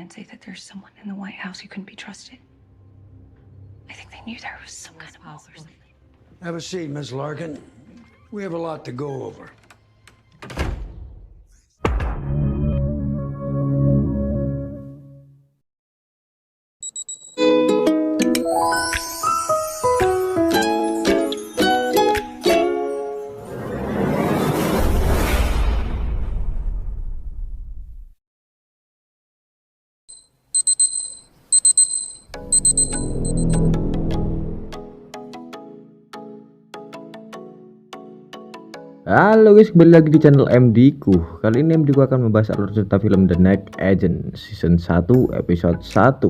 and say that there's someone in the White House who couldn't be trusted. I think they knew there was some kind of mole or something. Have a seat, Miss Larkin. We have a lot to go over. Halo guys, kembali lagi di channel MD ku. Kali ini MD ku akan membahas alur cerita film The Night Agent Season 1 Episode 1.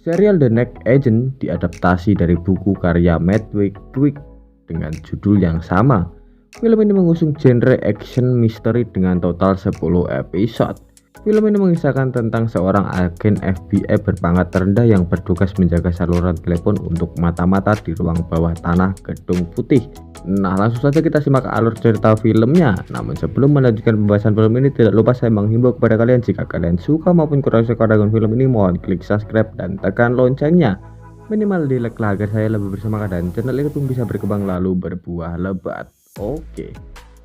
Serial The Night Agent diadaptasi dari buku karya Matt Witwick dengan judul yang sama. Film ini mengusung genre action misteri dengan total 10 episode. Film ini mengisahkan tentang seorang agen FBI berpangkat rendah yang bertugas menjaga saluran telepon untuk mata-mata di ruang bawah tanah Gedung Putih. Nah, langsung saja kita simak alur cerita filmnya. Namun sebelum melanjutkan pembahasan film ini, tidak lupa saya menghimbau kepada kalian, jika kalian suka maupun kurang suka dengan film ini, mohon klik subscribe dan tekan loncengnya. Minimal di like lah agar saya lebih bersemangat dan channel ini pun bisa berkembang lalu berbuah lebat. Oke,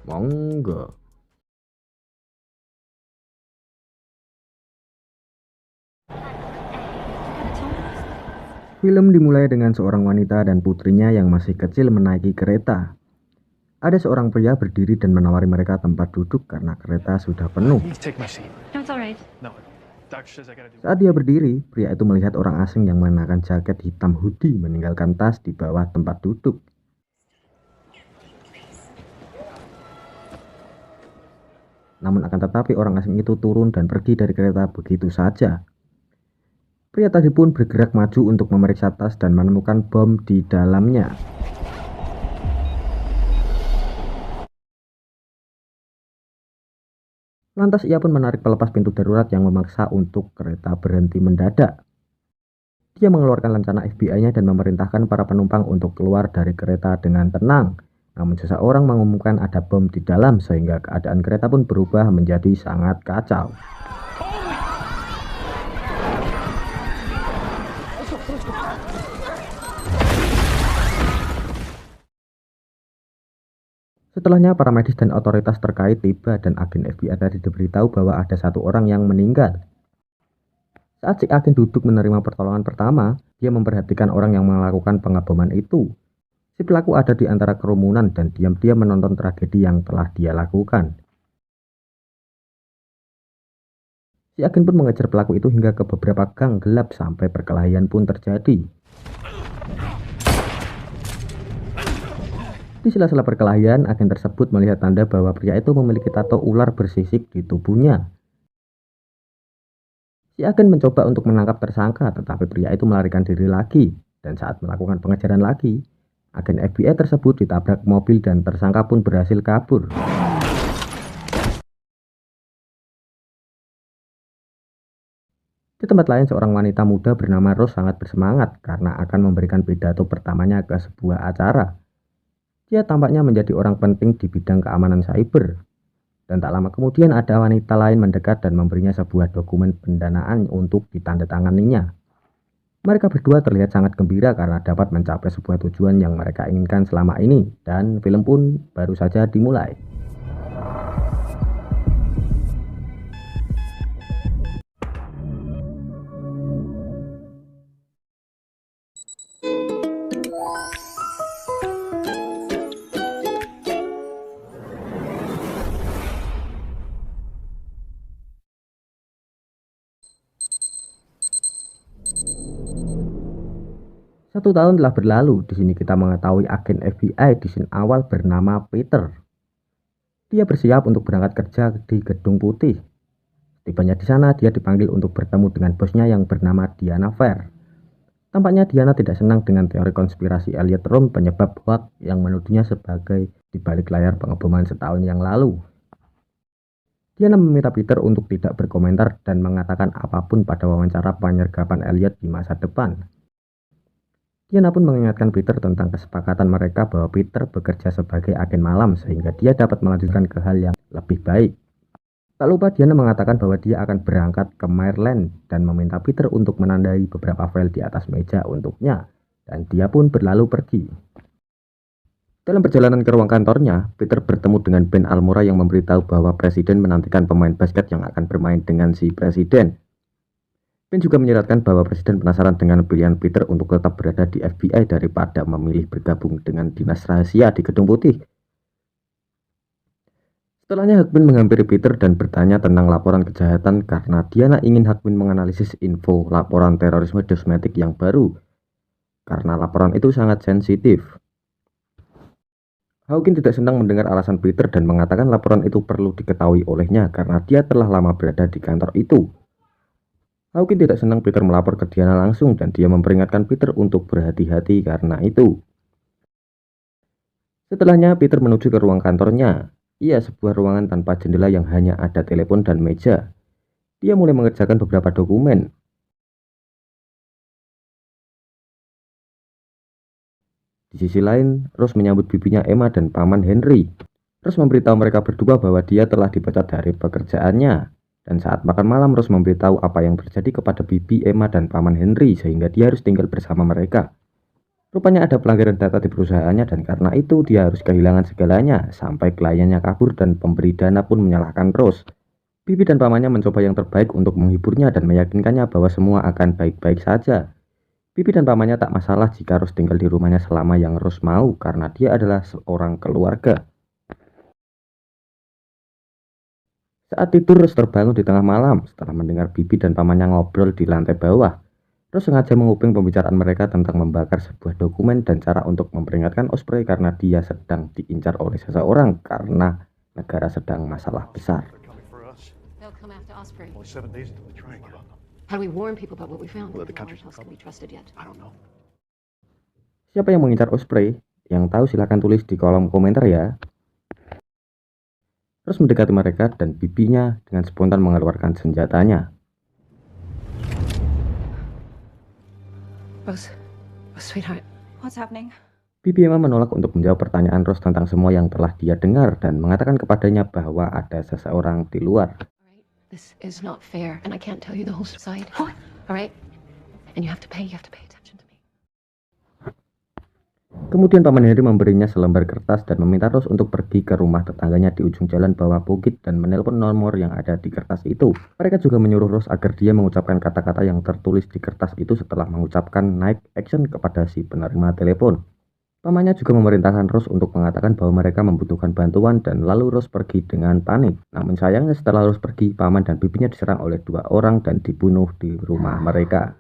monggo. Film dimulai dengan seorang wanita dan putrinya yang masih kecil menaiki kereta. Ada seorang pria berdiri dan menawari mereka tempat duduk karena kereta sudah penuh. Saat dia berdiri, pria itu melihat orang asing yang mengenakan jaket hitam hoodie meninggalkan tas di bawah tempat duduk. Namun akan tetapi orang asing itu turun dan pergi dari kereta begitu saja. Pria tadi pun bergerak maju untuk memeriksa tas dan menemukan bom di dalamnya. Lantas ia pun menarik pelepas pintu darurat yang memaksa untuk kereta berhenti mendadak. Dia mengeluarkan lencana FBI-nya dan memerintahkan para penumpang untuk keluar dari kereta dengan tenang. Namun seseorang mengumumkan ada bom di dalam sehingga keadaan kereta pun berubah menjadi sangat kacau. Setelahnya para medis dan otoritas terkait tiba dan agen FBI tadi diberitahu bahwa ada satu orang yang meninggal. Saat si agen duduk menerima pertolongan pertama, dia memperhatikan orang yang melakukan pengeboman itu. Si pelaku ada di antara kerumunan dan diam-diam menonton tragedi yang telah dia lakukan. Si agen pun mengejar pelaku itu hingga ke beberapa gang gelap sampai perkelahian pun terjadi. Di sela-sela perkelahian, agen tersebut melihat tanda bahwa pria itu memiliki tato ular bersisik di tubuhnya. Si agen mencoba untuk menangkap tersangka, tetapi pria itu melarikan diri lagi. Dan saat melakukan pengejaran lagi, agen FBI tersebut ditabrak mobil dan tersangka pun berhasil kabur. Di tempat lain, seorang wanita muda bernama Rose sangat bersemangat karena akan memberikan pidato pertamanya ke sebuah acara. Dia tampaknya menjadi orang penting di bidang keamanan cyber. Dan tak lama kemudian ada wanita lain mendekat dan memberinya sebuah dokumen pendanaan untuk ditandatanganinya. Mereka berdua terlihat sangat gembira karena dapat mencapai sebuah tujuan yang mereka inginkan selama ini. Dan film pun baru saja dimulai. Satu tahun telah berlalu. Di sini kita mengetahui agen FBI di scene awal bernama Peter. Dia bersiap untuk berangkat kerja di Gedung Putih. Tibanya di sana, dia dipanggil untuk bertemu dengan bosnya yang bernama Diana Fair. Tampaknya Diana tidak senang dengan teori konspirasi Elliot Room penyebab hoax yang menuduhnya sebagai di balik layar pengeboman setahun yang lalu. Diana meminta Peter untuk tidak berkomentar dan mengatakan apapun pada wawancara penyergapan Elliot di masa depan. Diana pun mengingatkan Peter tentang kesepakatan mereka bahwa Peter bekerja sebagai agen malam sehingga dia dapat melanjutkan ke hal yang lebih baik. Tak lupa Diana mengatakan bahwa dia akan berangkat ke Maryland dan meminta Peter untuk menandai beberapa file di atas meja untuknya, dan dia pun berlalu pergi. Dalam perjalanan ke ruang kantornya, Peter bertemu dengan Ben Almora yang memberitahu bahwa presiden menantikan pemain basket yang akan bermain dengan si presiden. Ben juga menyeratkan bahwa presiden penasaran dengan pilihan Peter untuk tetap berada di FBI daripada memilih bergabung dengan dinas rahasia di Gedung Putih. Setelahnya Hawkwind menghampiri Peter dan bertanya tentang laporan kejahatan karena Diana ingin Hawkwind menganalisis info laporan terorisme kosmetik yang baru, karena laporan itu sangat sensitif. Hawkwind tidak senang mendengar alasan Peter dan mengatakan laporan itu perlu diketahui olehnya karena dia telah lama berada di kantor itu. Hawkwind tidak senang Peter melapor ke Diana langsung dan dia memperingatkan Peter untuk berhati-hati karena itu. Setelahnya Peter menuju ke ruang kantornya. Ia sebuah ruangan tanpa jendela yang hanya ada telepon dan meja. Dia mulai mengerjakan beberapa dokumen. Di sisi lain, Rose menyambut bibinya Emma dan paman Henry. Rose memberitahu mereka berdua bahwa dia telah dipecat dari pekerjaannya. Dan saat makan malam, Rose memberitahu apa yang terjadi kepada bibi Emma dan paman Henry sehingga dia harus tinggal bersama mereka. Rupanya ada pelanggaran data di perusahaannya dan karena itu dia harus kehilangan segalanya sampai kliennya kabur dan pemberi dana pun menyalahkan Rose. Bibi dan pamannya mencoba yang terbaik untuk menghiburnya dan meyakinkannya bahwa semua akan baik-baik saja. Bibi dan pamannya tak masalah jika Rose tinggal di rumahnya selama yang Rose mau karena dia adalah seorang keluarga. Saat tidur, Rose terbangun di tengah malam setelah mendengar Bibi dan pamannya ngobrol di lantai bawah. Rose sengaja menguping pembicaraan mereka tentang membakar sebuah dokumen dan cara untuk memperingatkan Osprey karena dia sedang diincar oleh seseorang karena negara sedang masalah besar. They'll come after Osprey. Only 7 days until we try and get on them. How do we warn people about what we found? Well, the country's No one else can be trusted yet. I don't know. Siapa yang mengincar Osprey? Yang tahu silahkan tulis di kolom komentar ya. Rose mendekati mereka dan bibinya dengan spontan mengeluarkan senjatanya. Rose, sweetheart. What's happening? Bibi Emma menolak untuk menjawab pertanyaan Rose tentang semua yang telah dia dengar dan mengatakan kepadanya bahwa ada seseorang di luar. All right, this is not fair, and I can't tell you the whole side. All right, and you have to pay attention to me. Kemudian paman Henry memberinya selembar kertas dan meminta Rose untuk pergi ke rumah tetangganya di ujung jalan bawah bukit dan menelpon nomor yang ada di kertas itu. Mereka juga menyuruh Rose agar dia mengucapkan kata-kata yang tertulis di kertas itu setelah mengucapkan naik action kepada si penerima telepon. Pamannya juga memerintahkan Rose untuk mengatakan bahwa mereka membutuhkan bantuan dan lalu Rose pergi dengan panik. Namun sayangnya setelah Rose pergi, paman dan bibinya diserang oleh 2 orang dan dibunuh di rumah mereka.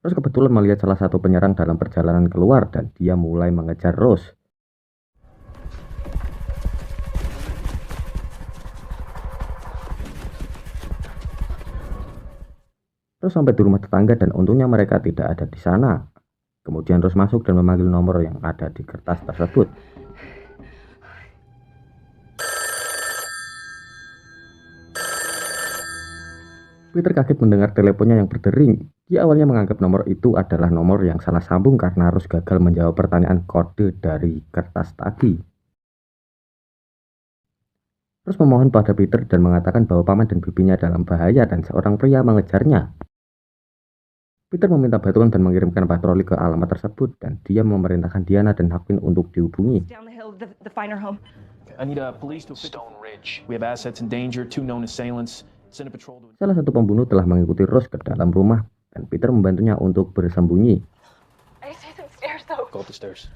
Rose kebetulan melihat salah satu penyerang dalam perjalanan keluar dan dia mulai mengejar Rose. Rose sampai di rumah tetangga dan untungnya mereka tidak ada di sana. Kemudian Rose masuk dan memanggil nomor yang ada di kertas tersebut. Peter kaget mendengar teleponnya yang berdering. Dia awalnya menganggap nomor itu adalah nomor yang salah sambung karena Rose gagal menjawab pertanyaan kode dari kertas tadi. Rose memohon pada Peter dan mengatakan bahwa paman dan bibinya dalam bahaya dan seorang pria mengejarnya. Peter meminta bantuan dan mengirimkan patroli ke alamat tersebut dan dia memerintahkan Diana dan Hawkwind untuk dihubungi. Down the hill, the Finer home. I need police to Stone Ridge. We have assets in danger, 2 known assailants. Send a patrol to... Salah satu pembunuh telah mengikuti Rose ke dalam rumah dan Peter membantunya untuk bersembunyi. I see some stairs though. Go up the stairs.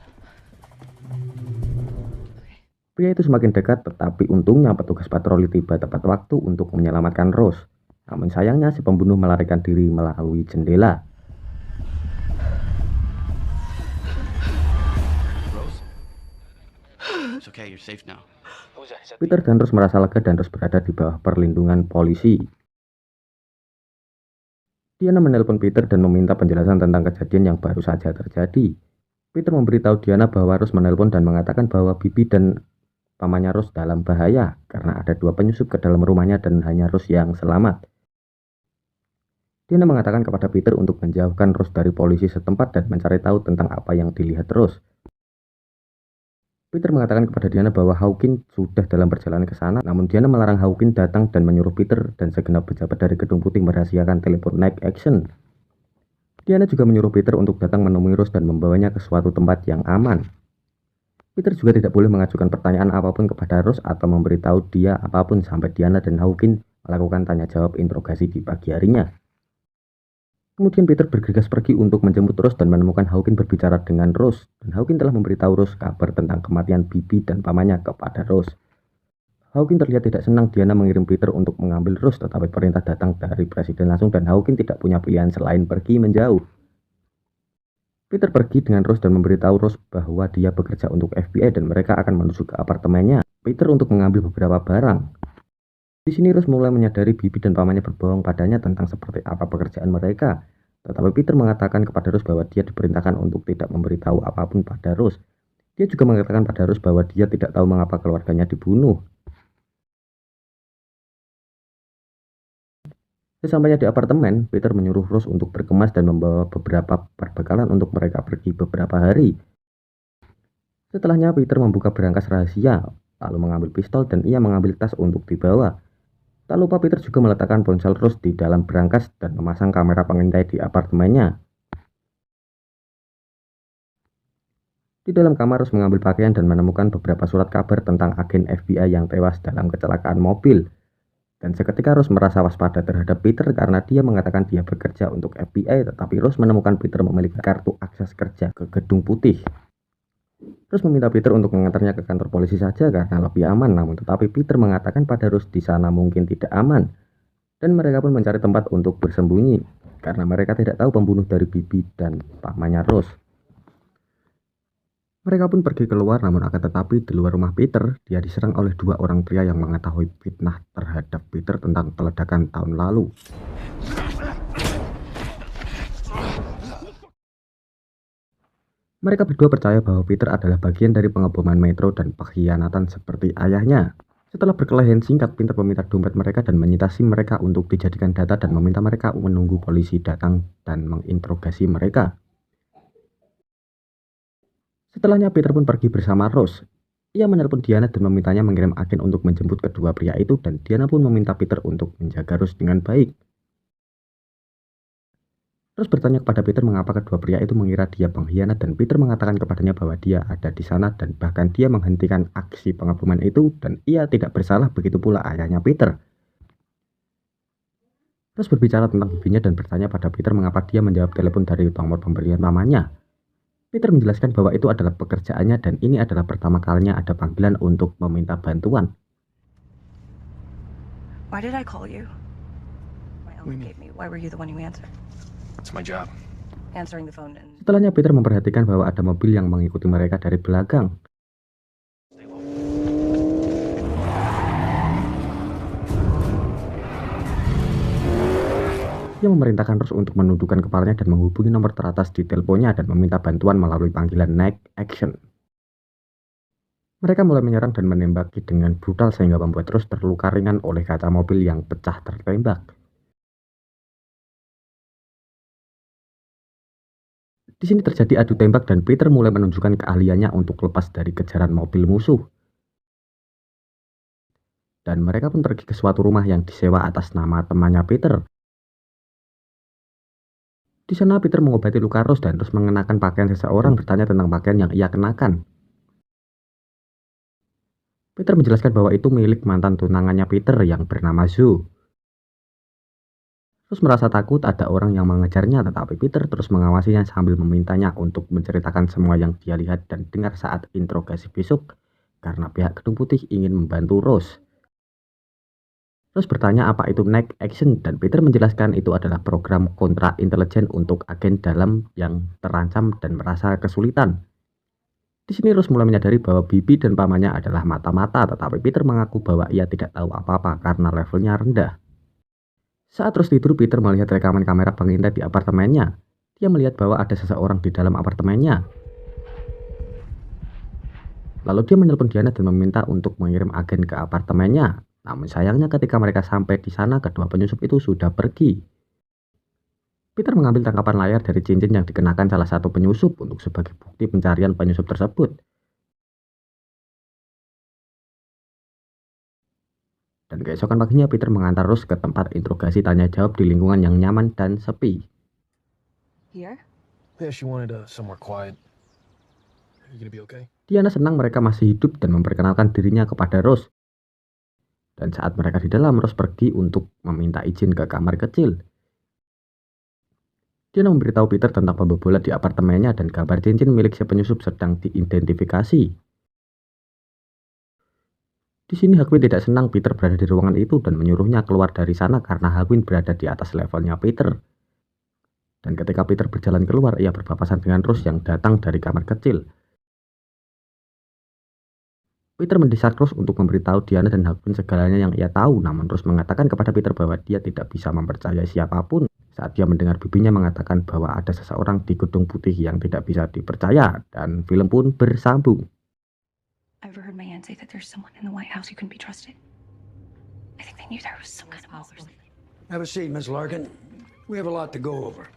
Pria itu semakin dekat tetapi untungnya petugas patroli tiba tepat waktu untuk menyelamatkan Rose. Namun sayangnya si pembunuh melarikan diri melalui jendela. It's okay, you're safe now. Peter dan Rose merasa lega dan Rose berada di bawah perlindungan polisi. Diana menelpon Peter dan meminta penjelasan tentang kejadian yang baru saja terjadi. Peter memberitahu Diana bahwa Rose menelpon dan mengatakan bahwa bibi dan pamannya Rose dalam bahaya karena ada 2 penyusup ke dalam rumahnya dan hanya Rose yang selamat. Diana mengatakan kepada Peter untuk menjauhkan Rose dari polisi setempat dan mencari tahu tentang apa yang dilihat Rose. Peter mengatakan kepada Diana bahwa Hawkins sudah dalam perjalanan ke sana, namun Diana melarang Hawkins datang dan menyuruh Peter dan segenap pejabat dari Gedung Putih merahasiakan telepon Night Action. Diana juga menyuruh Peter untuk datang menemui Rose dan membawanya ke suatu tempat yang aman. Peter juga tidak boleh mengajukan pertanyaan apapun kepada Rose atau memberitahu dia apapun sampai Diana dan Hawkins melakukan tanya jawab interogasi di pagi harinya. Kemudian Peter bergegas pergi untuk menjemput Rose dan menemukan Hawkins berbicara dengan Rose, dan Hawkins telah memberitahu Rose kabar tentang kematian Bibi dan pamannya kepada Rose. Hawkins terlihat tidak senang Diana mengirim Peter untuk mengambil Rose, tetapi perintah datang dari presiden langsung dan Hawkins tidak punya pilihan selain pergi menjauh. Peter pergi dengan Rose dan memberitahu Rose bahwa dia bekerja untuk FBI dan mereka akan menuju ke apartemennya Peter untuk mengambil beberapa barang. Di sini Rose mulai menyadari Bibi dan pamannya berbohong padanya tentang seperti apa pekerjaan mereka. Tetapi Peter mengatakan kepada Rose bahwa dia diperintahkan untuk tidak memberitahu apapun pada Rose. Dia juga mengatakan pada Rose bahwa dia tidak tahu mengapa keluarganya dibunuh. Sesampainya di apartemen, Peter menyuruh Rose untuk berkemas dan membawa beberapa perbekalan untuk mereka pergi beberapa hari. Setelahnya Peter membuka berangkas rahasia, lalu mengambil pistol dan ia mengambil tas untuk dibawa. Tak lupa Peter juga meletakkan ponsel Rose di dalam berangkas dan memasang kamera pengintai di apartemennya. Di dalam kamar Rose mengambil pakaian dan menemukan beberapa surat kabar tentang agen FBI yang tewas dalam kecelakaan mobil. Dan seketika Rose merasa waspada terhadap Peter karena dia mengatakan dia bekerja untuk FBI, tetapi Rose menemukan Peter memiliki kartu akses kerja ke Gedung Putih. Rose meminta Peter untuk mengantarnya ke kantor polisi saja karena lebih aman, namun tetapi Peter mengatakan pada Rose di sana mungkin tidak aman. Dan mereka pun mencari tempat untuk bersembunyi karena mereka tidak tahu pembunuh dari Bibi dan pamannya Rose. Mereka pun pergi keluar, namun akan tetapi di luar rumah Peter, dia diserang oleh 2 orang pria yang mengetahui fitnah terhadap Peter tentang peledakan tahun lalu. Mereka berdua percaya bahwa Peter adalah bagian dari pengeboman metro dan pengkhianatan seperti ayahnya. Setelah berkelahian singkat, Peter meminta dompet mereka dan menyita SIM mereka untuk dijadikan data dan meminta mereka menunggu polisi datang dan menginterogasi mereka. Setelahnya Peter pun pergi bersama Rose. Ia menelpon Diana dan memintanya mengirim agen untuk menjemput kedua pria itu dan Diana pun meminta Peter untuk menjaga Rose dengan baik. Rose bertanya kepada Peter mengapa kedua pria itu mengira dia pengkhianat dan Peter mengatakan kepadanya bahwa dia ada di sana dan bahkan dia menghentikan aksi pengeboman itu dan ia tidak bersalah, begitu pula ayahnya Peter. Rose berbicara tentang bibinya dan bertanya pada Peter mengapa dia menjawab telepon dari nomor pemberian pamannya. Peter menjelaskan bahwa itu adalah pekerjaannya dan ini adalah pertama kalinya ada panggilan untuk meminta bantuan. Why did I call you? My uncle gave me. Why were you the one who answered? It's my job. Answering the phone and... Setelahnya Peter memperhatikan bahwa ada mobil yang mengikuti mereka dari belakang. Dia memerintahkan Rose untuk menundukkan kepalanya dan menghubungi nomor teratas di teleponnya dan meminta bantuan melalui panggilan Night Action. Mereka mulai menyerang dan menembaki dengan brutal sehingga membuat Rose terluka ringan oleh kaca mobil yang pecah tertembak. Di sini terjadi adu tembak dan Peter mulai menunjukkan keahliannya untuk lepas dari kejaran mobil musuh. Dan mereka pun pergi ke suatu rumah yang disewa atas nama temannya Peter. Di sana Peter mengobati luka Rose dan Rose mengenakan pakaian seseorang bertanya tentang pakaian yang ia kenakan. Peter menjelaskan bahwa itu milik mantan tunangannya Peter yang bernama Zoe. Rose merasa takut ada orang yang mengejarnya, tetapi Peter terus mengawasinya sambil memintanya untuk menceritakan semua yang dia lihat dan dengar saat interogasi besok karena pihak Gedung Putih ingin membantu Rose. Rose bertanya apa itu Night Action dan Peter menjelaskan itu adalah program kontra intelijen untuk agen dalam yang terancam dan merasa kesulitan. Di sini Rose mulai menyadari bahwa Bibi dan pamannya adalah mata-mata, tetapi Peter mengaku bahwa ia tidak tahu apa-apa karena levelnya rendah. Saat Rose tidur, Peter melihat rekaman kamera pengintai di apartemennya. Dia melihat bahwa ada seseorang di dalam apartemennya. Lalu dia menelpon Diana dan meminta untuk mengirim agen ke apartemennya. Namun sayangnya ketika mereka sampai di sana, kedua penyusup itu sudah pergi. Peter mengambil tangkapan layar dari cincin yang dikenakan salah satu penyusup untuk sebagai bukti pencarian penyusup tersebut. Dan keesokan paginya Peter mengantar Rose ke tempat interogasi tanya jawab di lingkungan yang nyaman dan sepi. Here? Yeah, she wanted somewhere quiet. Are you gonna be okay? Diana senang mereka masih hidup dan memperkenalkan dirinya kepada Rose. Dan saat mereka di dalam, Rose pergi untuk meminta izin ke kamar kecil. Diana memberitahu Peter tentang pembobolan di apartemennya dan gambar cincin milik si penyusup sedang diidentifikasi. Di sini Hawkwind tidak senang Peter berada di ruangan itu dan menyuruhnya keluar dari sana karena Hawkwind berada di atas levelnya Peter. Dan ketika Peter berjalan keluar, ia berpapasan dengan Rose yang datang dari kamar kecil. Peter mendesak Rose untuk memberitahu Diana dan Hawkwind segalanya yang ia tahu, namun Rose mengatakan kepada Peter bahwa dia tidak bisa mempercayai siapapun saat dia mendengar bibinya mengatakan bahwa ada seseorang di gedung putih yang tidak bisa dipercaya, dan film pun bersambung. I overheard my aunt say that there's someone in the White House who couldn't be trusted. I think they knew there was some kind of Have a seat, Miss Larkin. We have a lot to go over.